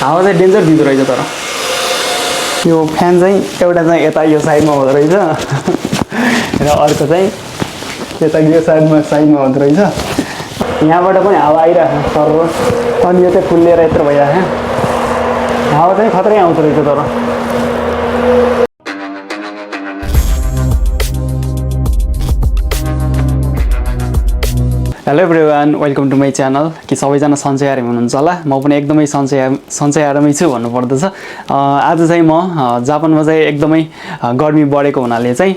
हावा चाहिँ डेन्जर दिँदो रहेछ तर यो फ्यान चाहिँ एउटा चाहिँ यता यो साइडमा हुँदो रहेछ र अर्को चाहिँ यता यो साइडमा हुँदो रहेछ यहाँबाट पनि हावा आइरहेको सर अनि यो चाहिँ खुल्लिएर यत्रो भइरहेको हावा चाहिँ खतरै आउँछ रहेछ तर hello everyone welcome to my channel कि सबैजना सन्चै आरामै हुनुहुन्छ होला म पनि एकदमै सन्चै आरामै छु भन्नुपर्दछ आज चाहिँ म जापानमा चाहिँ एकदमै गर्मी बढेको हुनाले चाहिँ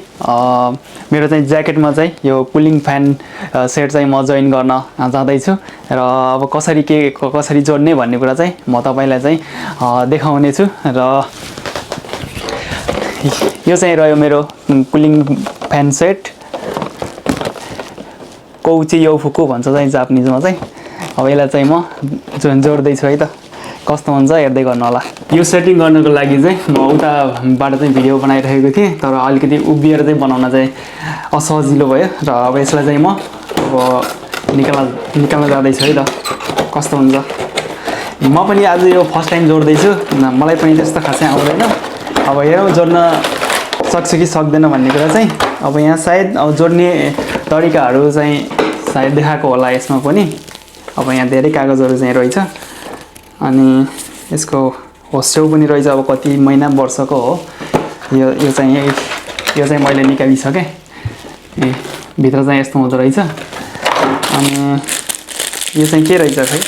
मेरो चाहिँ ज्याकेटमा चाहिँ यो कुलिङ फ्यान सेट चाहिँ म जोइन गर्न जाँदैछु र अब कसरी जोड्ने भन्ने कुरा चाहिँ म तपाईलाई चाहिँ देखाउने छु र यो चाहिँ रह्यो मेरो कुलिङ फ्यान सेट कौची योफुकु भन्छ चाहिँ जापानिजमा चाहिँ अब यसलाई चाहिँ म जोड्दैछु है त कस्तो हुन्छ हेर्दै गर्नु होला यो सेटिङ गर्नको लागि चाहिँ म उताबाट चाहिँ भिडियो बनाइरहेको थिएँ तर अलिकति उभिएर चाहिँ बनाउन चाहिँ असजिलो भयो र अब यसलाई चाहिँ म अब निकाल्न जाँदैछु है त कस्तो हुन्छ म पनि आज यो फर्स्ट टाइम जोड्दैछु मलाई पनि त्यस्तो खासै आउँदैन अब हेरौँ जोड्न सक्छु कि सक्दैन भन्ने कुरा चाहिँ अब यहाँ सायद अब जोड्ने तरिकाहरू चाहिँ सायद देखाएको होला यसमा पनि अब यहाँ धेरै कागजहरू चाहिँ रहेछ अनि यसको होस्टेउ पनि रहेछ अब कति महिना वर्षको हो यो चाहिँ मैले निकालिसकेँ भित्र चाहिँ यस्तो हुँदो रहेछ अनि यो चाहिँ के रहेछ खै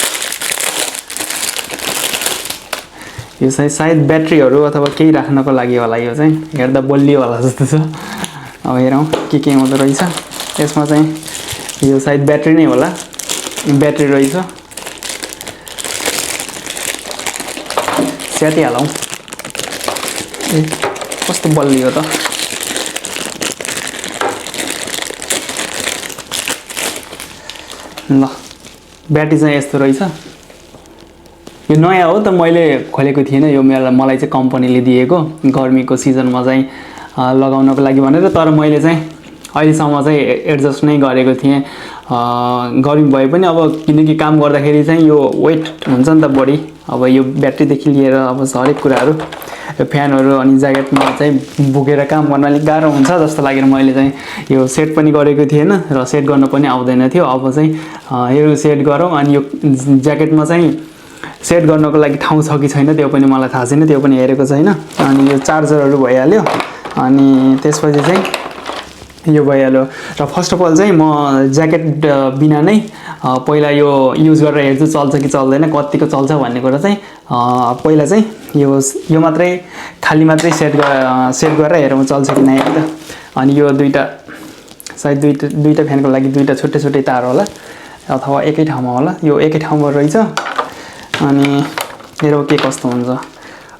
यो चाहिँ सायद ब्याट्रीहरू अथवा केही राख्नको लागि होला यो चाहिँ हेर्दा बलियो होला जस्तो छ अब हेरौँ के हुँदो रहेछ यसमा चाहिँ यो सायद ब्याट्री नै होला ब्याट्री रहेछ स्याटिहालौँ ए कस्तो बलियो त ल ब्याट्री चाहिँ यस्तो रहेछ यो नयाँ हो त मैले खोलेको थिइनँ यो मलाई चाहिँ कम्पनीले दिएको गर्मीको सिजनमा चाहिँ लगाउनको लागि भनेर तर मैले चाहिँ अहिलेसम्म चाहिँ एडजस्ट नै गरेको थिएँ गर्मी भए पनि अब किनकि काम गर्दाखेरि चाहिँ यो वेट हुन्छ नि त बडी अब यो ब्याट्रीदेखि लिएर अब हरेक कुराहरू यो फ्यानहरू अनि ज्याकेटमा चाहिँ बोकेर काम गर्न अलिक गाह्रो हुन्छ जस्तो लागेर मैले चाहिँ यो सेट पनि गरेको थिएन र सेट गर्न पनि आउँदैन थियो अब चाहिँ यो सेट गरौँ अनि यो ज्याकेटमा चाहिँ सेट गर्नको लागि ठाउँ छ कि छैन त्यो पनि मलाई थाहा छैन त्यो पनि हेरेको छैन अनि यो चार्जरहरू भइहाल्यो अनि त्यसपछि चाहिँ यो भइहाल्यो र फर्स्ट अफ अल चाहिँ म ज्याकेट बिना नै पहिला यो युज गरेर हेर्छु चल्छ कि चल्दैन कतिको चल्छ भन्ने कुरा चाहिँ पहिला चाहिँ यो मात्रै खाली मात्रै सेट गरेर हेरौँ चल्छ कि नै त अनि यो सायद दुईटा फ्यानको लागि दुईटा छुट्टै तार होला अथवा एकै ठाउँमा होला यो एकै ठाउँमा रहेछ अनि हेरौँ के कस्तो हुन्छ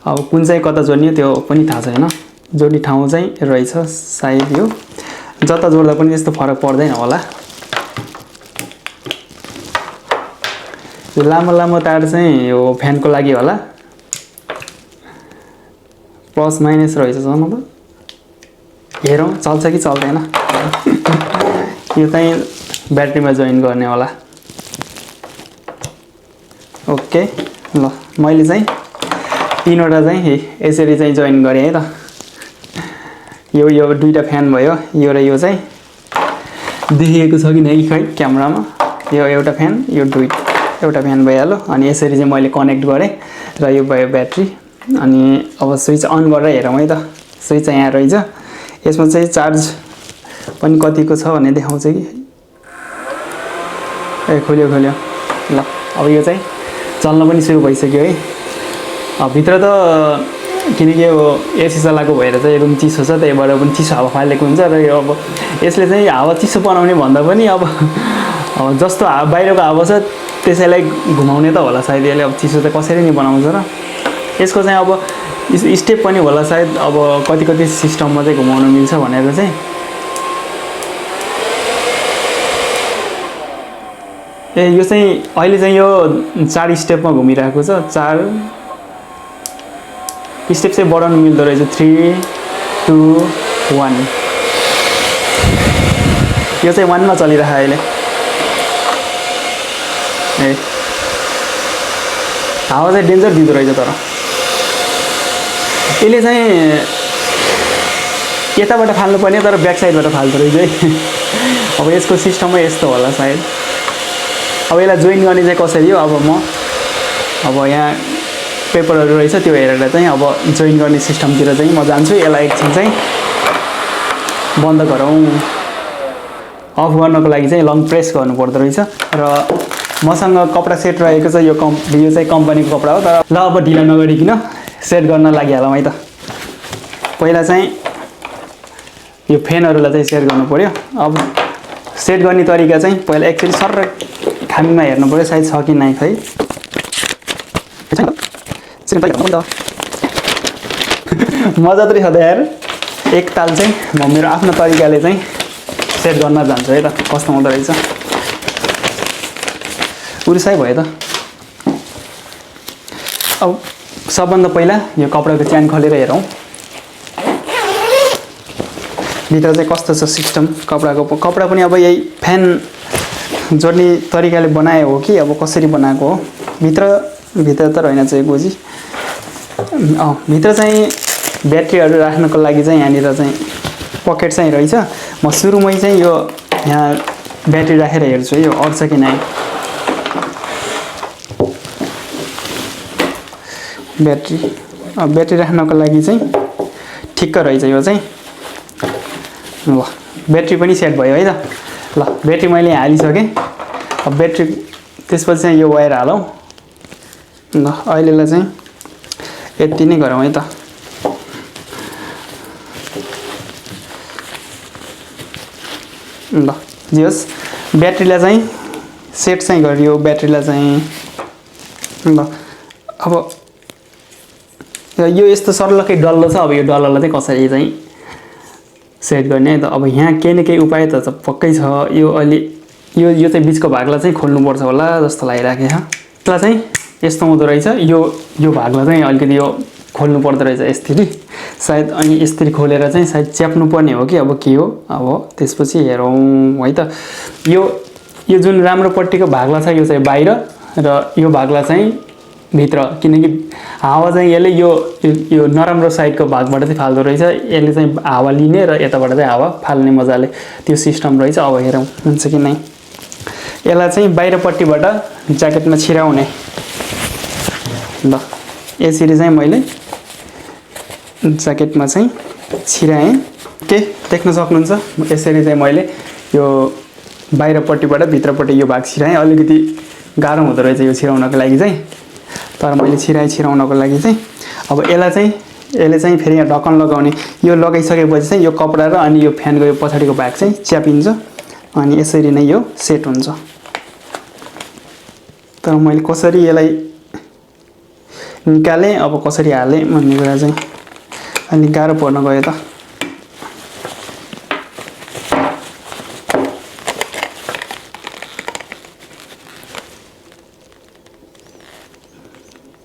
अब कुन चाहिँ कता जोड्ने त्यो पनि थाहा छैन जोड्ने ठाउँ चाहिँ रहेछ सायद यो जता जोड्दा पनि त्यस्तो फरक पर्दैन होला यो लामो तार चाहिँ यो फ्यानको लागि होला प्लस माइनस रहेछ जम्मा त हेरौँ चल्छ कि चल्दैन यो चाहिँ ब्याट्रीमा जोइन गर्ने होला ओके ल मैले चाहिँ तीनवटा चाहिँ यसरी चाहिँ जोइन गरेँ है त यो दुईटा फ्यान भयो यो र यो चाहिँ देखिएको छ कि नै खै क्यामेरामा यो एउटा फ्यान यो एउटा फ्यान भइहाल्यो अनि यसरी चाहिँ मैले कनेक्ट गरेँ र यो भयो ब्याट्री अनि अब स्विच अन गरेर हेरौँ है त स्विच यहाँ रहेछ यसमा चाहिँ चार्ज पनि कतिको छ भन्ने देखाउँछ कि ए खोल्यो ल अब यो चाहिँ चल्न पनि सुरु भइसक्यो है भित्र त किनकि यो एसी चलाएको भएर चाहिँ रुम चिसो छ त्यही भएर पनि चिसो हावा फालेको हुन्छ र यो अब यसले चाहिँ हावा चिसो बनाउने भन्दा पनि अब जस्तो बाहिरको हावा छ त्यसैलाई घुमाउने त होला सायद यसले अब चिसो चाहिँ कसरी नै बनाउँछ र यसको चाहिँ अब स्टेप पनि होला सायद अब कति सिस्टममा चाहिँ घुमाउन मिल्छ भनेर चाहिँ यो चाहिँ अहिले चाहिँ यो 4 स्टेपमा घुमिरहेको छ 4 स्टेप चाहिँ बढाउनु मिल्दो रहेछ 3 2 1 यो चाहिँ 1 मा चलिरहेको अहिले हावा चाहिँ डेन्जर दिँदो रहेछ तर यसले चाहिँ यताबाट फाल्नुपर्ने तर ब्याक साइडबाट फाल्दो रहेछ है अब यसको सिस्टमै यस्तो होला सायद अब यसलाई जोइन गर्ने चाहिँ कसरी हो अब यहाँ पेपरहरू रहेछ त्यो हेरेर चाहिँ अब जोइन गर्ने सिस्टमतिर चाहिँ म जान्छु यसलाई एकछिन चाहिँ बन्द गरौँ अफ गर्नको लागि चाहिँ लङ प्रेस गर्नु पर्दो रहेछ र मसँग कपडा सेट रहेको छ यो चाहिँ कम्पनीको कपडा हो तर ल अब ढिला नगरिकन सेट गर्न लागिहालौँ है त पहिला चाहिँ यो फ्यानहरूलाई चाहिँ सेट गर्नु पर्यो अब सेट गर्ने तरिका चाहिँ पहिला एकचोटि सर खामीमा हेर्नु पर्यो सायद छ कि नै खै मजा त छ यार एक ताल चाहिँ म मेरो आफ्नो तरिकाले चाहिँ सेट गर्न जान्छु है त कस्तो हुँदो रहेछ उर्साइ भयो त अब सबभन्दा पहिला यो कपडाको च्यान खोलेर हेरौँ भित्र चाहिँ कस्तो छ सिस्टम कपडा पनि अब यही फ्यान जोड्ने तरिकाले बनायो हो कि अब कसरी बनाएको हो भित्र त रहेन चाहिँ गोजी भित्र चाहिँ ब्याट्रीहरू राख्नको लागि चाहिँ यहाँनिर चाहिँ पकेट चाहिँ रहेछ म सुरुमै चाहिँ यो यहाँ ब्याट्री राखेर हेर्छु है यो अट्छ कि नै ब्याट्री राख्नको लागि चाहिँ ठिक्क रहेछ यो चाहिँ ल ब्याट्री पनि सेट भयो है त ल ब्याट्री मैले हालिसकेँ अब ब्याट्री त्यसपछि चाहिँ यो वायर हालौँ ल अहिलेलाई चाहिँ यति नै गरौँ है त ल जे होस् ब्याट्रीलाई चाहिँ सेट चाहिँ गरियो ब्याट्रीलाई चाहिँ ल अब यो यस्तो सर्लकै डल्लो छ अब यो डल्लोलाई चाहिँ कसरी चाहिँ सेट गर्ने है त अब यहाँ केही न केही उपाय त पक्कै छ यो अलि यो चाहिँ बिचको भागलाई चाहिँ खोल्नुपर्छ होला जस्तो लागिराखेको छ त्यसलाई चाहिँ यस्तो हुँदो रहेछ यो भागलाई चाहिँ अलिकति यो खोल्नु पर्दो रहेछ यसरी सायद अनि यसरी खोलेर चाहिँ सायद च्याप्नु पर्ने हो कि अब के हो अब त्यसपछि हेरौँ है त यो जुन राम्रो पट्टिको भागलाई छ यो चाहिँ बाहिर र यो भागलाई चाहिँ भित्र किनकि हावा चाहिँ यसले यो नराम्रो साइडको भागबाट चाहिँ फाल्दो रहेछ यसले चाहिँ हावा लिने र यताबाट चाहिँ हावा फाल्ने मजाले त्यो सिस्टम रहेछ अब हेरौँ हुन्छ कि नै यसलाई चाहिँ बाहिरपट्टिबाट ज्याकेटमा छिराउने ल यसरी चाहिँ मैले ज्याकेटमा चाहिँ छिराएँ के देख्न सक्नुहुन्छ यसरी चाहिँ मैले यो बाहिरपट्टिबाट भित्रपट्टि यो भाग छिराएँ अलिकति गाह्रो हुँदो रहेछ यो छिराउनको लागि चाहिँ तर मैले छिराउनको लागि चाहिँ अब यसले चाहिँ फेरि यहाँ ढक्कन लगाउने यो लगाइसकेपछि चाहिँ यो कपडा र अनि यो फ्यानको यो पछाडिको भाग चाहिँ च्यापिन्छ अनि यसरी नै यो सेट हुन्छ तर मैले कसरी यसलाई निकालेँ अब कसरी हालेँ भन्ने कुरा चाहिँ अलिक गाह्रो पर्न गयो त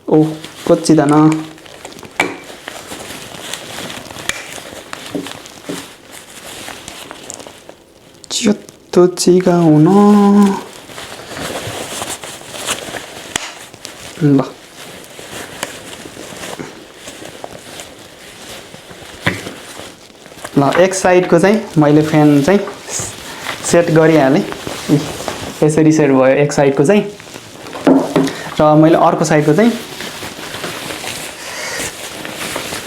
ओ कोच्चिदान चित्तो चिगाउन ल एक साइडको चाहिँ मैले फ्यान चाहिँ सेट गरिहालेँ यसरी सेट भयो एक साइडको चाहिँ र मैले अर्को साइडको चाहिँ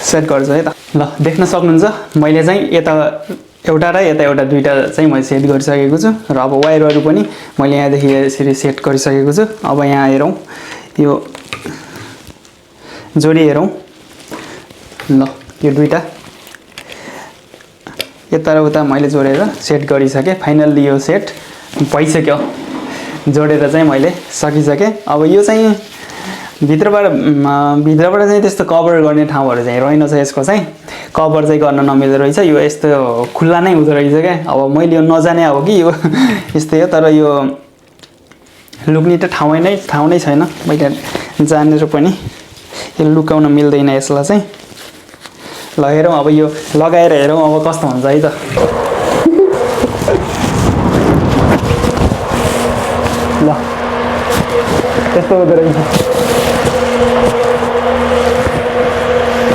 सेट गर्छु है त ल देख्न सक्नुहुन्छ मैले चाहिँ यता एउटा र यता एउटा दुईटा चाहिँ मैले सेट गरिसकेको छु र अब वायरहरू पनि मैले यहाँदेखि यसरी सेट गरिसकेको छु अब यहाँ हेरौँ यो जोडी हेरौँ ल यो दुईटा यता र उता मैले जोडेर सेट गरिसकेँ फाइनल्ली यो सेट भइसक्यो जोडेर चाहिँ मैले सकिसकेँ अब यो चाहिँ भित्रबाट चाहिँ त्यस्तो कभर गर्ने ठाउँहरू चाहिँ रहेनछ यसको चाहिँ कभर चाहिँ गर्न नमिल्दो रहेछ यो यस्तो खुल्ला नै हुँदो रहेछ क्या अब मैले यो नजाने अब कि यो यस्तै हो तर यो लुक्ने त ठाउँ नै छैन मैले जानेर पनि यो लुकाउन मिल्दैन यसलाई चाहिँ ल हेरौँ अब यो लगाएर हेरौँ अब कस्तो हुन्छ है त ल त्यस्तो हुँदो रहेछ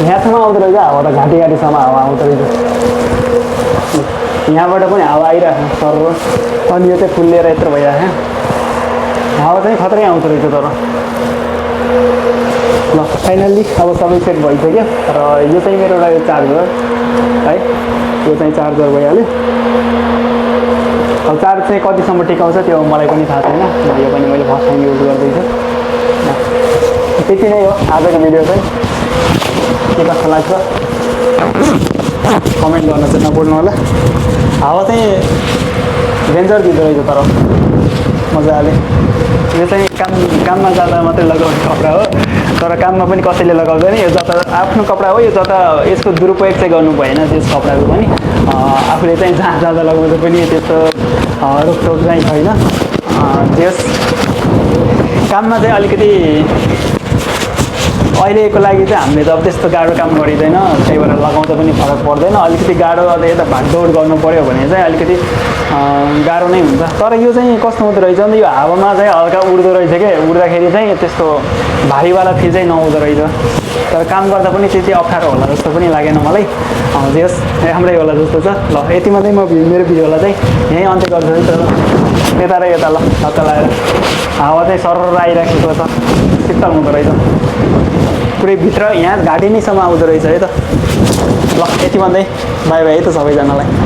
यहाँसम्म आउँदो रहेछ हावा त घाँटी घाँटीसम्म हावा आउँदो रहेछ यहाँबाट पनि हावा आइरहेको सर अनि यो चाहिँ फुल्लिएर यत्रो भइरहेको हावा चाहिँ खतरै आउँदो रहेछ तर ल फाइनल्ली अब सबै सेट भइसक्यो र यो चाहिँ मेरो एउटा चार्जर है यो चाहिँ चार्जर भइहाल्यो अब चार्ज चाहिँ कतिसम्म टिकाउँछ त्यो मलाई पनि थाहा छैन यो पनि मैले फर्स्ट टाइम युज गर्दैछु त्यति नै हो आजको भिडियो चाहिँ के कस्तो लाग्छ कमेन्ट गर्न चाहिँ नभुल्नु होला हावा चाहिँ डेन्जर दिँदो रहेछ तर मजाले यो चाहिँ काममा जाँदा मात्रै लगाउने कपडा हो तर काममा पनि कसैले लगाउँदैन यो जता आफ्नो कपडा हो यो जता यसको दुरुपयोग चाहिँ गर्नु भएन त्यस कपडाको पनि आफूले चाहिँ जहाँ जाँदा लगाउँदा पनि त्यस्तो रोकटोक चाहिँ छैन त्यस काममा चाहिँ अलिकति अहिलेको लागि चाहिँ हामीले त अब त्यस्तो गाह्रो काम गरिँदैन त्यही भएर लगाउँदा पनि फरक पर्दैन अलिकति गाह्रो यता भागदौड गर्नु पऱ्यो भने चाहिँ अलिकति गाह्रो नै हुन्छ तर यो चाहिँ कस्तो हुँदो रहेछ भने यो हावामा चाहिँ हल्का उड्दो रहेछ क्या उड्दाखेरि चाहिँ त्यस्तो भारीवाला फिल चाहिँ नहुँदो रहेछ तर काम गर्दा पनि त्यति अप्ठ्यारो होला जस्तो पनि लागेन मलाई जस राम्रै होला जस्तो छ ल यति मात्रै म मेरो भिडियोलाई चाहिँ यहीँ अन्त्य गर्छु है त यता र यता ल हत्ता लगाएर हावा चाहिँ सरर आइराखेको छ शीतल हुँदो रहेछ पुरै भित्र यहाँ घाँटी नैसम्म आउँदो रहेछ है त ल यति भन्दै बाई बाई है त सबैजनालाई